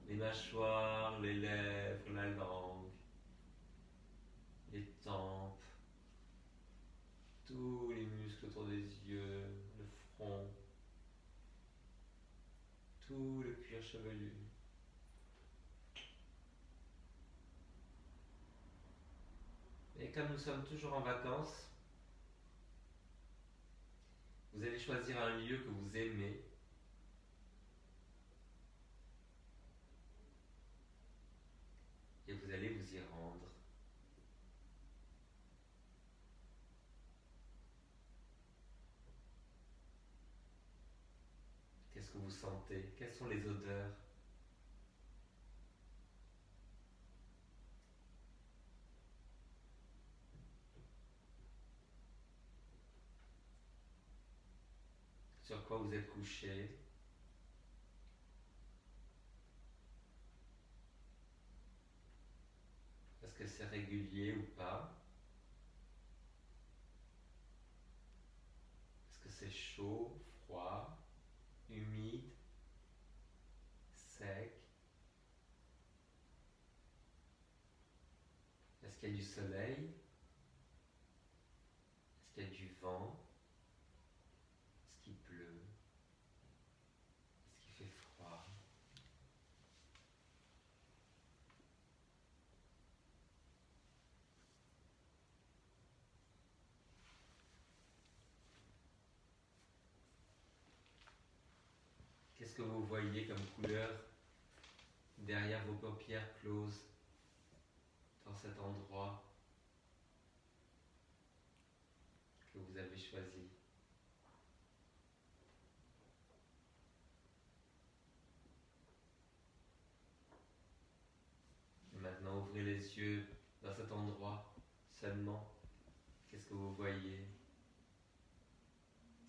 Les mâchoires, les lèvres, la langue, les tempes, tous les muscles autour des yeux, le front, tout le cuir chevelu. Et comme nous sommes toujours en vacances, vous allez choisir un lieu que vous aimez. Et vous allez vous y rendre. Qu'est-ce que vous sentez? Quelles sont les odeurs? Sur quoi vous êtes couché? Est-ce que c'est régulier ou pas? Est-ce que c'est chaud, froid, humide, sec? Est-ce qu'il y a du soleil? Est-ce qu'il y a du vent? Est-ce qu'il pleut? Est-ce qu'il fait froid? Qu'est-ce que vous voyez comme couleur derrière vos paupières closes dans cet endroit que vous avez choisi. Et maintenant, ouvrez les yeux dans cet endroit seulement. Qu'est-ce que vous voyez?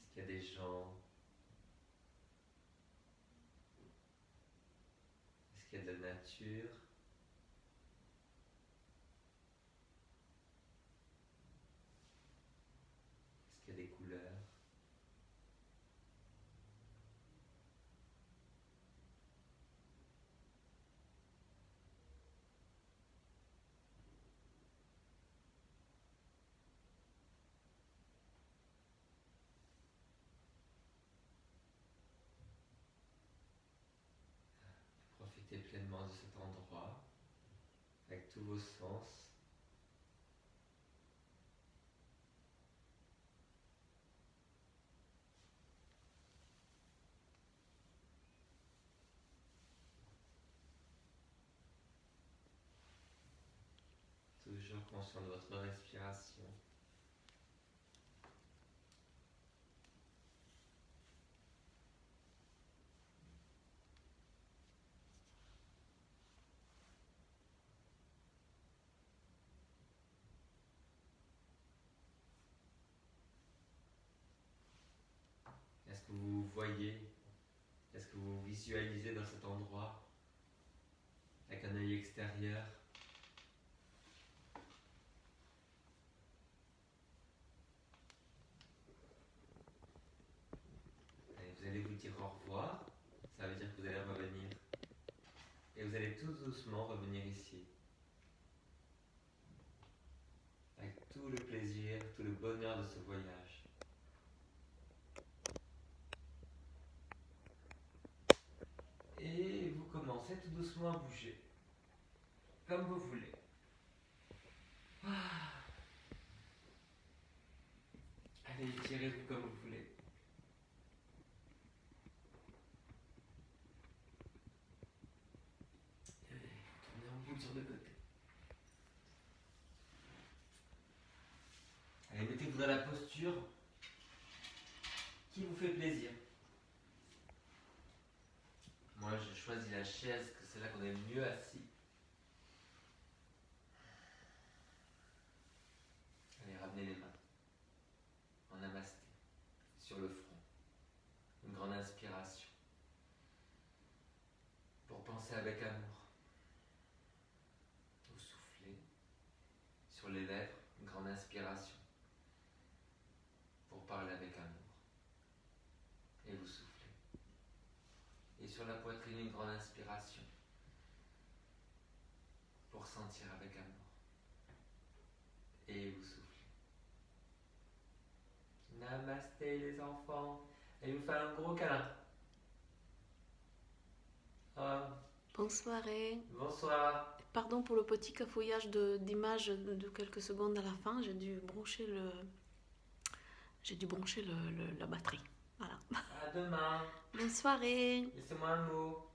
Est-ce qu'il y a des gens? Est-ce qu'il y a de la nature? Est-ce qu'il y a des couleurs? Profitez pleinement de cet endroit avec tous vos sens. Toujours conscient de votre respiration. Est-ce que vous voyez, est-ce que vous visualisez dans cet endroit avec un œil extérieur? Allez, vous allez vous dire au revoir, ça veut dire que vous allez revenir. Et vous allez tout doucement revenir ici. Avec tout le plaisir, tout le bonheur de ce voyage. Et vous commencez tout doucement à bouger. Comme vous voulez. Allez, étirez-vous comme vous voulez. Tournez en boule sur le côté. Allez, mettez-vous dans la posture qui vous fait plaisir. Moi, j'ai choisi la chaise, que c'est là qu'on est le mieux assis. Allez, ramenez les mains en namasté sur le front. Une grande inspiration pour penser avec amour. Vous soufflez sur les lèvres, une grande inspiration pour parler avec amour. Et vous soufflez. Et sur la poitrine, une grande inspiration pour sentir avec amour. Et vous soufflez. Namasté les enfants. Et vous faites un gros câlin. Bonsoir. Bonsoir. Pardon pour le petit cafouillage d'images de quelques secondes à la fin. J'ai dû brancher la batterie. Voilà. À demain. Bonne soirée. Laissez-moi un mot.